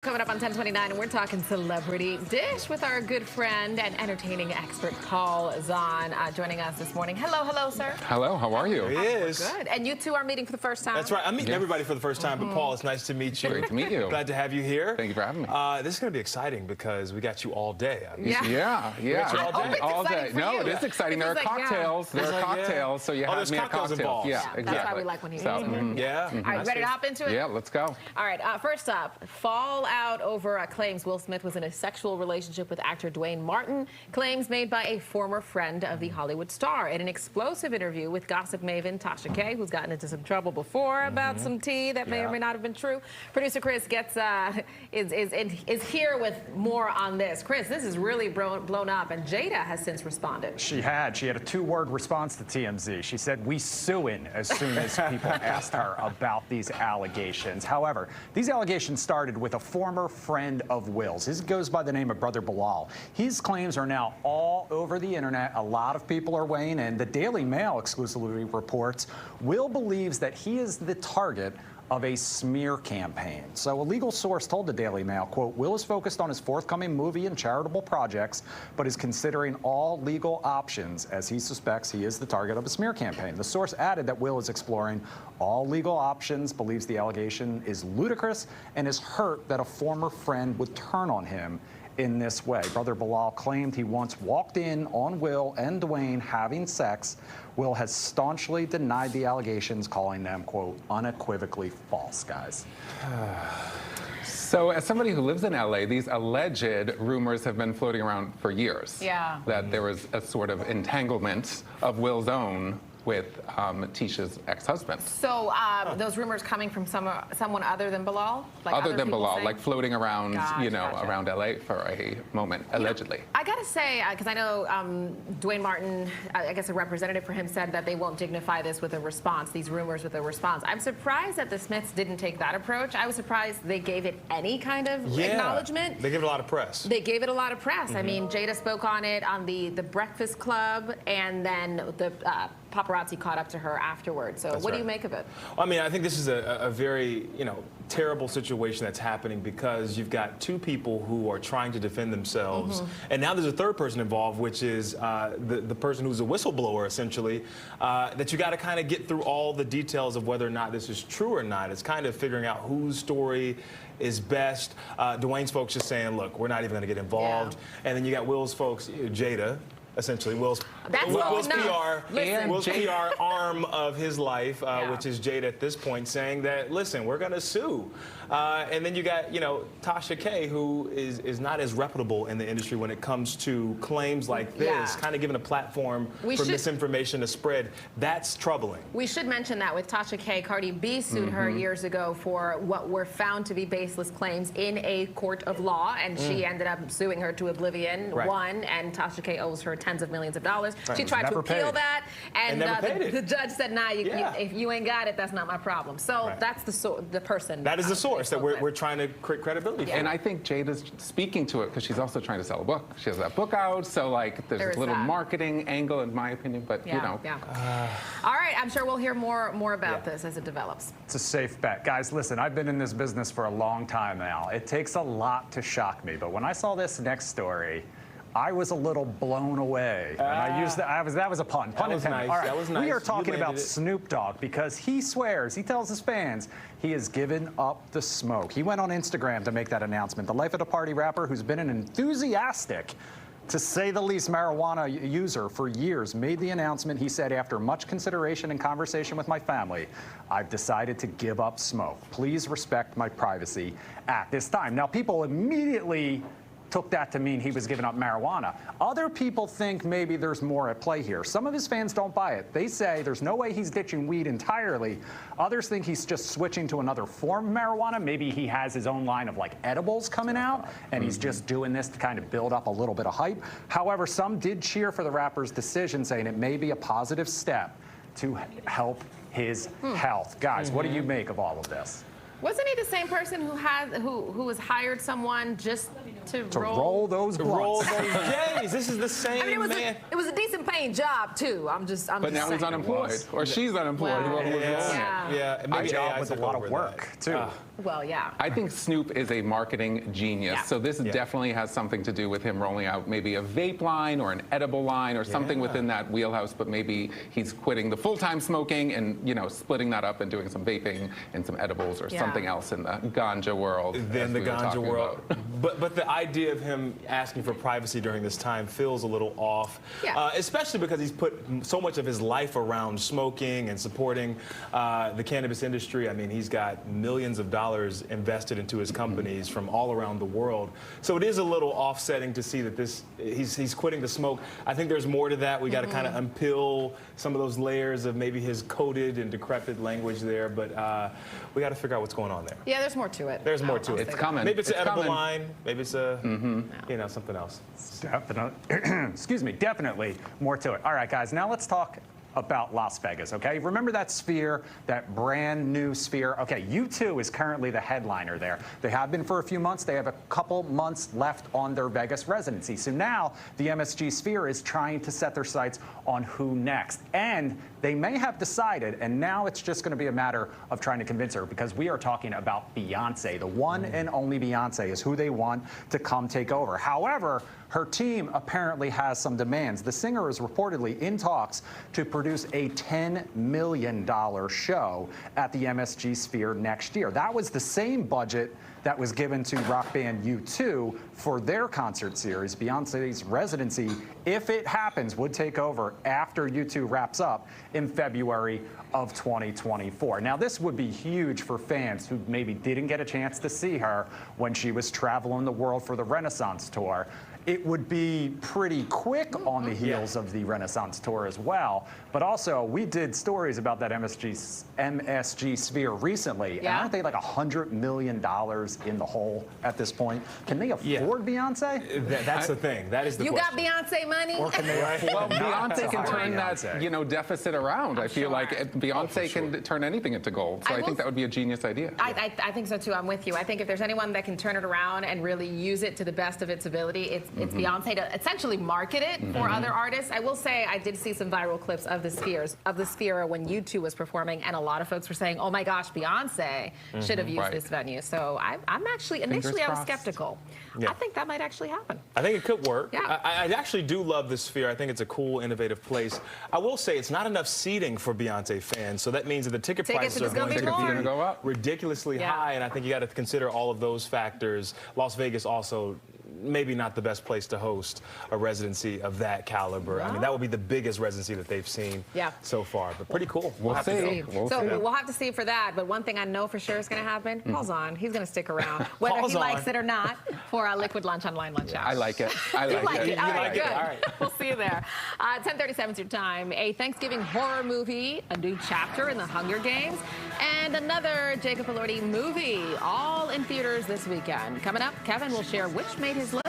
Coming up on 1029, and we're talking Celebrity Dish with our good friend and entertaining expert, Paul Zahn, joining us this morning. Hello, sir. Hello, how are you? He is. Good. And you two are meeting for the first time? That's right. I'm meeting everybody for the first time, but Paul, it's nice to meet you. Great to meet you. Glad to have you here. Thank you for having me. This is going to be exciting because we got you all day. Yeah. We got you all day. No, it is exciting. There are cocktails. There are cocktails, so you have me at cocktails. Involved. Yeah, exactly. That's why we like when he's here. Yeah. All right, ready to hop into it? Yeah, let's go. All right, first up, fallout over claims Will Smith was in a sexual relationship with actor Dwayne Martin, claims made by a former friend of the Hollywood star. In an explosive interview with gossip maven Tasha K, who's gotten into some trouble before about some tea that may or may not have been true, producer Chris is here with more on this. Chris, this is really blown up, and Jada has since responded. She had a two-word response to TMZ. She said, "We suing," as soon as people asked her about these allegations. However, these allegations started with a former friend of Will's. His goes by the name of Brother Bilal. His claims are now all over the internet. A lot of people are weighing in. The Daily Mail exclusively reports Will believes that he is the target of a smear campaign. So a legal source told the Daily Mail, quote, "Will is focused on his forthcoming movie and charitable projects, but is considering all legal options as he suspects he is the target of a smear campaign." The source added that Will is exploring all legal options, believes the allegation is ludicrous, and is hurt that a former friend would turn on him in this way. Brother Bilal claimed he once walked in on Will and Dwayne having sex. Will has staunchly denied the allegations, calling them, quote, unequivocally false, guys. So as somebody who lives in LA, these alleged rumors have been floating around for years. Yeah. That there was a sort of entanglement of Will's own with Tisha's ex-husband. So those rumors coming from someone other than Bilal? Like other than Bilal, saying? like floating around, Gotcha. around LA for a moment, allegedly. I gotta say, because I know Dwayne Martin, I guess a representative for him said that they won't dignify this with a response, these rumors with a response. I'm surprised that the Smiths didn't take that approach. I was surprised they gave it any kind of acknowledgement. They gave it a lot of press. They gave it a lot of press. I mean, Jada spoke on it on the Breakfast Club, and then the paparazzi caught up to her afterwards. So what do you make of it? Well, I mean, I think this is a very, terrible situation that's happening because you've got two people who are trying to defend themselves, and now there's a third person involved, which is the person who's a whistleblower, essentially, that you got to kind of get through all the details of whether or not this is true or not. It's kind of figuring out whose story is best. Dwayne's folks just saying, look, we're not even going to get involved. And then you got Will's folks, Jada, essentially, Will's PR arm of his life, which is Jada at this point, saying that, listen, we're going to sue. And then you got, Tasha K, who is not as reputable in the industry when it comes to claims like this, kind of giving a platform for misinformation to spread. That's troubling. We should mention that with Tasha K, Cardi B sued her years ago for what were found to be baseless claims in a court of law, and she ended up suing her to oblivion, won, and Tasha K owes her tens of millions of dollars. She tried to appeal that, and the judge said, nah, if you ain't got it, that's not my problem. So that's the person. That is the source that we're trying to create credibility for. And I think Jada's speaking to it because she's also trying to sell a book. She has that book out, so like there's a little marketing angle, in my opinion, but All right, I'm sure we'll hear more about this as it develops. It's a safe bet. Guys, listen, I've been in this business for a long time now. It takes a lot to shock me, but when I saw this next story, I was a little blown away. And I used that was a pun. Pun intended. All right. That was nice. We are talking about Snoop Dogg because he swears, he tells his fans, he has given up the smoke. He went on Instagram to make that announcement. The life of the party rapper who's been an enthusiastic, to say the least, marijuana user for years made the announcement. He said, after much consideration and conversation with my family, I've decided to give up smoke. Please respect my privacy at this time. Now, people immediately took that to mean he was giving up marijuana. Other people think maybe there's more at play here. Some of his fans don't buy it. They say there's no way he's ditching weed entirely. Others think he's just switching to another form of marijuana. Maybe he has his own line of like edibles coming out, and he's just doing this to kind of build up a little bit of hype. However, some did cheer for the rapper's decision, saying it may be a positive step to help his health. Guys, what do you make of all of this? Wasn't he the same person who was hired someone just to roll those blunts? Roll those J's. This is the same man. It was a decent paying job too. But now he's unemployed, or she's unemployed. Well, Whoever was rolling it. Yeah, My maybe job AI with a took lot over of work, that. too. Well, yeah. I think Snoop is a marketing genius. Yeah. So this definitely has something to do with him rolling out maybe a vape line or an edible line or something within that wheelhouse. But maybe he's quitting the full-time smoking and splitting that up and doing some vaping and some edibles or something else in the ganja world. Then the ganja world. But the idea of him asking for privacy during this time feels a little off. Yeah. Especially because he's put so much of his life around smoking and supporting the cannabis industry. I mean, he's got millions of dollars invested into his companies from all around the world. So it is a little offsetting to see that he's quitting the smoke. I think there's more to that. We got to kind of unpeel some of those layers of maybe his coded and decrepit language there. But we got to figure out what's going on there. Yeah, there's more to it. There's more to it. It's coming. Maybe it's an edible coming. line. Maybe it's a something else. Definitely. Excuse me. Definitely more to it. All right, guys. Now let's talk about Las Vegas, okay? Remember that Sphere, that brand new Sphere? Okay, U2 is currently the headliner there. They have been for a few months. They have a couple months left on their Vegas residency. So now the MSG Sphere is trying to set their sights on who next. And they may have decided, and now it's just going to be a matter of trying to convince her, because we are talking about Beyonce. The one and only Beyonce is who they want to come take over. However, her team apparently has some demands. The singer is reportedly in talks to produce a $10 million show at the MSG Sphere next year. That was the same budget that was given to rock band U2 for their concert series. Beyonce's residency, if it happens, would take over after U2 wraps up in February of 2024. Now, this would be huge for fans who maybe didn't get a chance to see her when she was traveling the world for the Renaissance tour. It would be pretty quick on the heels of the Renaissance tour as well. But also, we did stories about that MSG Sphere recently. And aren't they like $100 million in the hole at this point? Can they afford Beyonce? That's the thing. That is the question. You got Beyonce money? Or can they afford Well, not to Beyonce can hire turn Beyonce? that deficit around. I feel like Beyonce can turn anything into gold. So I think that would be a genius idea. I think so too. I'm with you. I think if there's anyone that can turn it around and really use it to the best of its ability, it's Beyonce to essentially market it for other artists. I will say I did see some viral clips of the Sphere when U2 was performing, and a lot of folks were saying, "Oh my gosh, Beyonce should have used this venue." So I'm actually initially I was skeptical. I think that might actually happen. I think it could work. Yeah. I actually do love the Sphere. I think it's a cool, innovative place. I will say it's not enough seating for Beyonce fans, so that means that the ticket prices are going to go up ridiculously high, and I think you got to consider all of those factors. Las Vegas also maybe not the best place to host a residency of that caliber. I mean, that would be the biggest residency that they've seen so far, but pretty cool. We'll have to see. We'll have to see for that, but one thing I know for sure is going to happen, Paul's on. He's going to stick around, whether he likes it or not, for a Liquid Lunch Online Lunch Hour. I like it. I like it. All right, good. All right. We'll see you there. 10:37 is your time. A Thanksgiving horror movie, a new chapter in the Hunger Games, and another Jacob Elordi movie, all in theaters this weekend. Coming up, Kevin will share which made his list.